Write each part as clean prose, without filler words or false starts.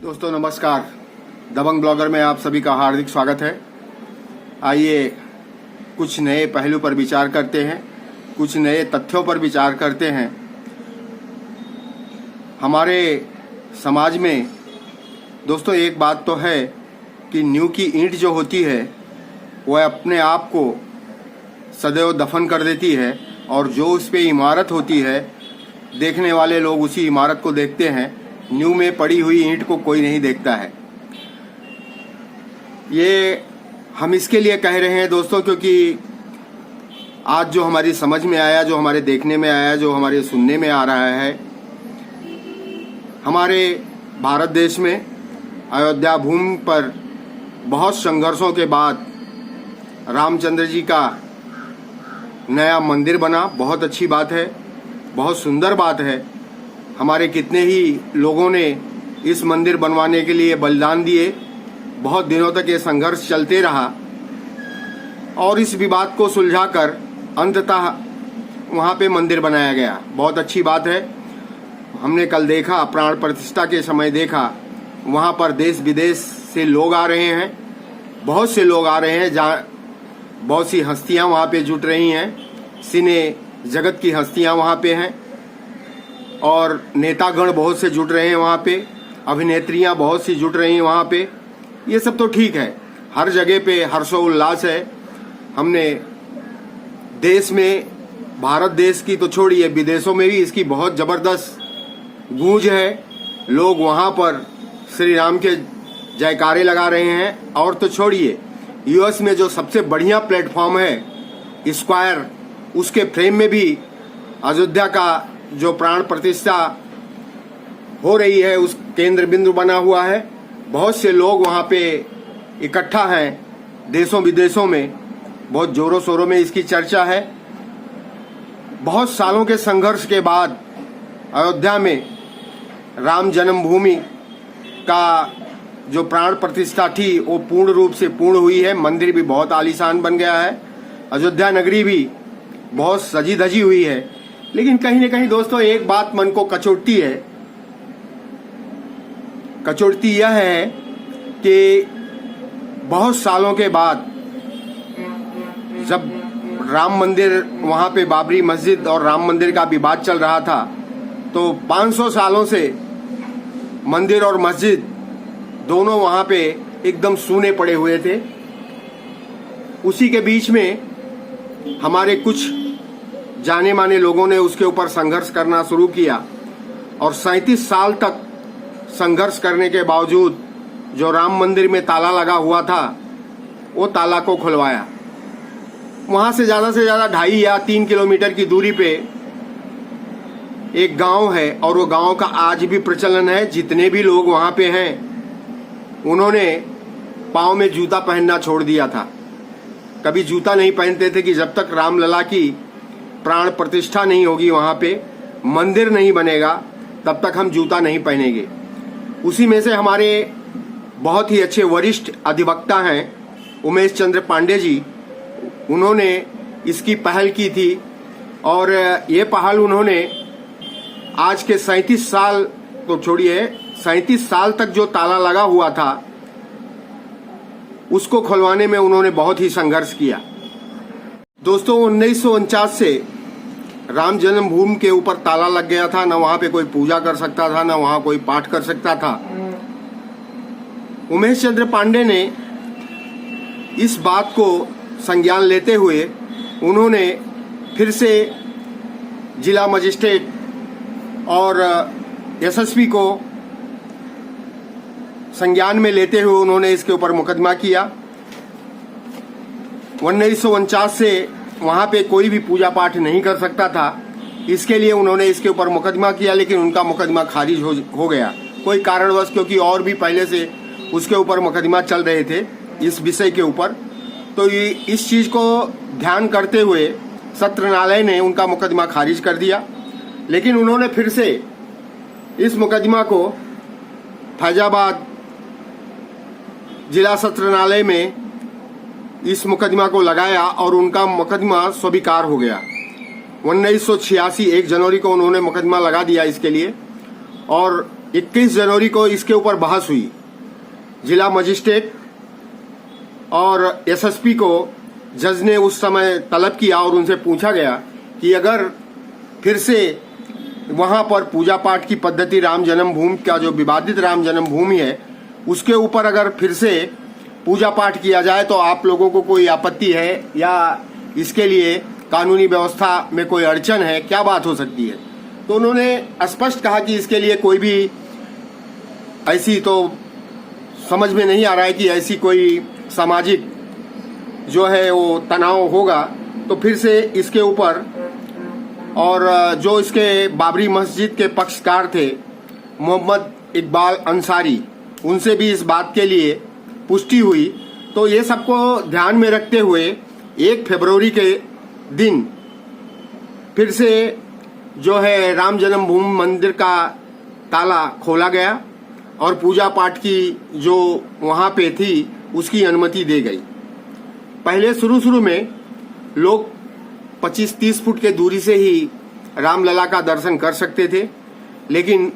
दोस्तों नमस्कार। दबंग ब्लॉगर में आप सभी का हार्दिक स्वागत है। आइए कुछ नए पहलू पर विचार करते हैं, कुछ नए तथ्यों पर विचार करते हैं। हमारे समाज में दोस्तों एक बात तो है कि नींव की ईंट जो होती है वह अपने आप को सदैव दफन कर देती है और जो उस पे इमारत होती है देखने वाले लोग उसी इमारत को देखते हैं। नींव में पड़ी हुई ईंट को कोई नहीं देखता है। ये हम इसके लिए कह रहे हैं दोस्तों क्योंकि आज जो हमारी समझ में आया, जो हमारे देखने में आया, जो हमारे सुनने में आ रहा है, हमारे भारत देश में अयोध्या भूमि पर बहुत संघर्षों के बाद रामचंद्र जी का नया मंदिर बना। बहुत अच्छी बात है, बहुत सुंदर बात है। हमारे कितने ही लोगों ने इस मंदिर बनवाने के लिए बलिदान दिए। बहुत दिनों तक ये संघर्ष चलते रहा और इस विवाद को सुलझाकर अंततः वहाँ पे मंदिर बनाया गया। बहुत अच्छी बात है। हमने कल देखा, प्राण प्रतिष्ठा के समय देखा, वहाँ पर देश विदेश से लोग आ रहे हैं, बहुत से लोग आ रहे हैं, जहाँ बहुत सी हस्तियाँ वहाँ पे जुट रही हैं। सिने जगत की हस्तियाँ वहाँ पे हैं और नेतागण बहुत से जुट रहे हैं वहाँ पे, अभिनेत्रियाँ बहुत सी जुट रही हैं वहाँ पे। ये सब तो ठीक है, हर जगह पे हर्षोल्लास है। हमने देश में, भारत देश की तो छोड़िए, विदेशों में भी इसकी बहुत ज़बरदस्त गूंज है। लोग वहाँ पर श्री राम के जयकारे लगा रहे हैं। और तो छोड़िए, यूएस में जो सबसे बढ़िया प्लेटफॉर्म है स्क्वायर, उसके फ्रेम में भी अयोध्या का जो प्राण प्रतिष्ठा हो रही है उस केंद्र बिंदु बना हुआ है। बहुत से लोग वहाँ पे इकट्ठा हैं, देशों विदेशों में बहुत जोरों शोरों में इसकी चर्चा है। बहुत सालों के संघर्ष के बाद अयोध्या में राम जन्मभूमि का जो प्राण प्रतिष्ठा थी वो पूर्ण रूप से पूर्ण हुई है। मंदिर भी बहुत आलीशान बन गया है, अयोध्या नगरी भी बहुत सजी धजी हुई है। लेकिन कहीं न कहीं दोस्तों एक बात मन को कचोटती है। कचोटती यह है कि बहुत सालों के बाद जब राम मंदिर, वहाँ पे बाबरी मस्जिद और राम मंदिर का विवाद चल रहा था, तो 500 सालों से मंदिर और मस्जिद दोनों वहाँ पे एकदम सूने पड़े हुए थे। उसी के बीच में हमारे कुछ जाने माने लोगों ने उसके ऊपर संघर्ष करना शुरू किया और 37 साल तक संघर्ष करने के बावजूद जो राम मंदिर में ताला लगा हुआ था वो ताला को खुलवाया। वहाँ से ज़्यादा 2.5 या 3 किलोमीटर की दूरी पे एक गांव है और वो गांव का आज भी प्रचलन है। जितने भी लोग वहाँ पे हैं उन्होंने पाँव में जूता पहनना छोड़ दिया था। कभी जूता नहीं पहनते थे कि जब तक रामलला की प्राण प्रतिष्ठा नहीं होगी, वहाँ पे मंदिर नहीं बनेगा, तब तक हम जूता नहीं पहनेंगे। उसी में से हमारे बहुत ही अच्छे वरिष्ठ अधिवक्ता हैं उमेश चंद्र पांडे जी, उन्होंने इसकी पहल की थी और ये पहल उन्होंने आज के 37 साल तो छोड़िए, 37 साल तक जो ताला लगा हुआ था उसको खुलवाने में उन्होंने बहुत ही संघर्ष किया। दोस्तों 1949 से राम जन्मभूमि के ऊपर ताला लग गया था। न वहाँ पे कोई पूजा कर सकता था, न वहाँ कोई पाठ कर सकता था। उमेश चंद्र पांडे ने इस बात को संज्ञान लेते हुए उन्होंने फिर से जिला मजिस्ट्रेट और एसएसपी को संज्ञान में लेते हुए उन्होंने इसके ऊपर मुकदमा किया। 1949 से वहाँ पे कोई भी पूजा पाठ नहीं कर सकता था, इसके लिए उन्होंने इसके ऊपर मुकदमा किया। लेकिन उनका मुकदमा खारिज हो गया कोई कारणवश, क्योंकि और भी पहले से उसके ऊपर मुकदमा चल रहे थे इस विषय के ऊपर। तो इस चीज़ को ध्यान करते हुए सत्र न्यायालय ने उनका मुकदमा खारिज कर दिया। लेकिन उन्होंने फिर से इस मुकदमा को फैजाबाद जिला सत्र न्यायालय में इस मुकदमा को लगाया और उनका मुकदमा स्वीकार हो गया। 1986 1 जनवरी को उन्होंने मुकदमा लगा दिया इसके लिए और 21 जनवरी को इसके ऊपर बहस हुई। जिला मजिस्ट्रेट और एसएसपी को जज ने उस समय तलब किया और उनसे पूछा गया कि अगर फिर से वहां पर पूजा पाठ की पद्धति राम जन्मभूमि का जो विवादित राम जन्मभूमि है उसके ऊपर अगर फिर से पूजा पाठ किया जाए तो आप लोगों को कोई आपत्ति है या इसके लिए कानूनी व्यवस्था में कोई अड़चन है, क्या बात हो सकती है? तो उन्होंने स्पष्ट कहा कि इसके लिए कोई भी ऐसी तो समझ में नहीं आ रहा है कि ऐसी कोई सामाजिक जो है वो तनाव होगा। तो फिर से इसके ऊपर और जो इसके बाबरी मस्जिद के पक्षकार थे मोहम्मद इकबाल अंसारी, उनसे भी इस बात के लिए पुष्टि हुई। तो ये सबको ध्यान में रखते हुए 1 फरवरी के दिन फिर से जो है राम जन्मभूमि मंदिर का ताला खोला गया और पूजा पाठ की जो वहां पे थी उसकी अनुमति दी गई। पहले शुरू में लोग 25-30 फुट के दूरी से ही रामलला का दर्शन कर सकते थे, लेकिन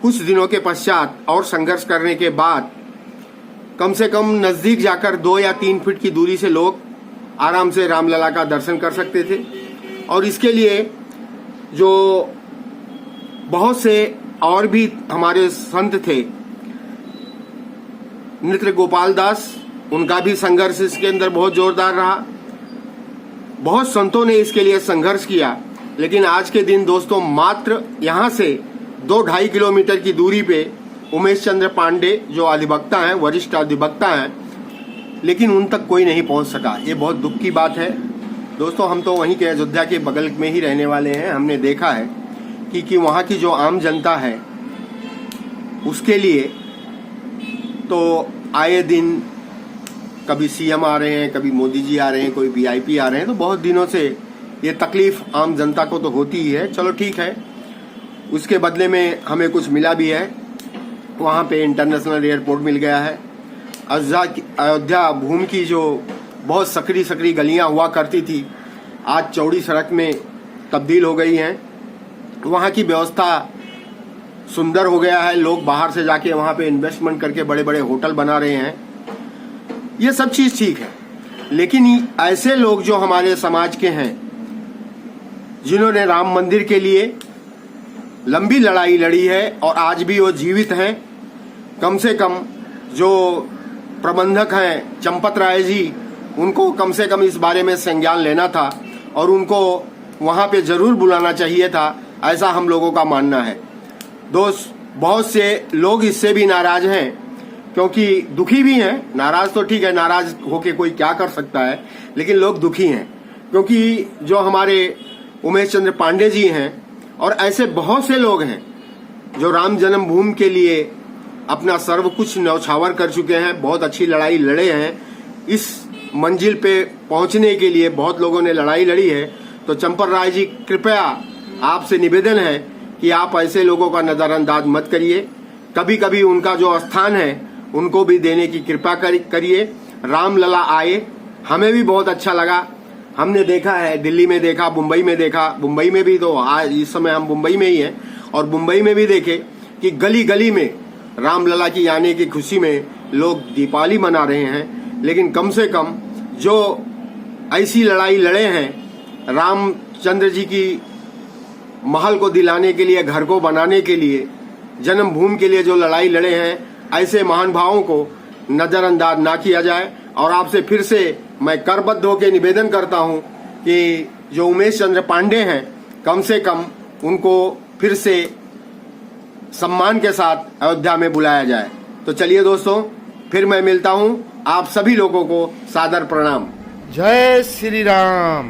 कुछ दिनों के पश्चात और संघर्ष करने के बाद कम से कम नजदीक जाकर 2 या 3 फीट की दूरी से लोग आराम से रामलला का दर्शन कर सकते थे। और इसके लिए जो बहुत से और भी हमारे संत थे, नृत्य गोपाल दास, उनका भी संघर्ष इसके अंदर बहुत जोरदार रहा। बहुत संतों ने इसके लिए संघर्ष किया, लेकिन आज के दिन दोस्तों मात्र यहाँ से 2-2.5 किलोमीटर की दूरी पे उमेश चंद्र पांडे जो अधिवक्ता हैं, वरिष्ठ अधिवक्ता हैं, लेकिन उन तक कोई नहीं पहुंच सका। ये बहुत दुख की बात है दोस्तों। हम तो वहीं के अयोध्या के बगल में ही रहने वाले हैं। हमने देखा है कि वहाँ की जो आम जनता है उसके लिए तो आए दिन कभी सीएम आ रहे हैं, कभी मोदी जी आ रहे हैं, कोई वीआईपी आ रहे हैं, तो बहुत दिनों से ये तकलीफ आम जनता को तो होती ही है। चलो ठीक है, उसके बदले में हमें कुछ मिला भी है। वहाँ पे इंटरनेशनल एयरपोर्ट मिल गया है। अयोध्या भूमि की जो बहुत सकरी गलियां हुआ करती थी आज चौड़ी सड़क में तब्दील हो गई हैं। वहाँ की व्यवस्था सुंदर हो गया है। लोग बाहर से जाके वहाँ पे इन्वेस्टमेंट करके बड़े बड़े होटल बना रहे हैं। ये सब चीज ठीक है, लेकिन ऐसे लोग जो हमारे समाज के हैं जिन्होंने राम मंदिर के लिए लंबी लड़ाई लड़ी है और आज भी वो जीवित हैं, कम से कम जो प्रबंधक हैं चंपत राय जी, उनको कम से कम इस बारे में संज्ञान लेना था और उनको वहां पे जरूर बुलाना चाहिए था, ऐसा हम लोगों का मानना है। दोस्त, बहुत से लोग इससे भी नाराज हैं, क्योंकि दुखी भी हैं। नाराज तो ठीक है, नाराज होके कोई क्या कर सकता है, लेकिन लोग दुखी हैं क्योंकि जो हमारे उमेश चंद्र पांडे जी हैं और ऐसे बहुत से लोग हैं जो राम जन्मभूमि के लिए अपना सर्व कुछ न्यौछावर कर चुके हैं, बहुत अच्छी लड़ाई लड़े हैं। इस मंजिल पे पहुंचने के लिए बहुत लोगों ने लड़ाई लड़ी है। तो चंपत राय जी, कृपया आपसे निवेदन है कि आप ऐसे लोगों का नजरअंदाज मत करिए। कभी कभी उनका जो स्थान है उनको भी देने की कृपा करिए। रामलला आए, हमें भी बहुत अच्छा लगा। हमने देखा है, दिल्ली में देखा, मुंबई में देखा। मुंबई में भी तो आज इस समय हम मुंबई में ही हैं और मुंबई में भी देखे कि गली गली में रामलला की आने की खुशी में लोग दीपावली मना रहे हैं। लेकिन कम से कम जो ऐसी लड़ाई लड़े हैं रामचंद्र जी की महल को दिलाने के लिए, घर को बनाने के लिए, जन्मभूमि के लिए जो लड़ाई लड़े हैं, ऐसे महान भावों को नजरअंदाज ना किया जाए। और आपसे फिर से मैं करबद्ध होकर निवेदन करता हूं कि जो उमेश चंद्र पांडे हैं, कम से कम उनको फिर से सम्मान के साथ अयोध्या में बुलाया जाए। तो चलिए दोस्तों, फिर मैं मिलता हूं। आप सभी लोगों को सादर प्रणाम। जय श्री राम।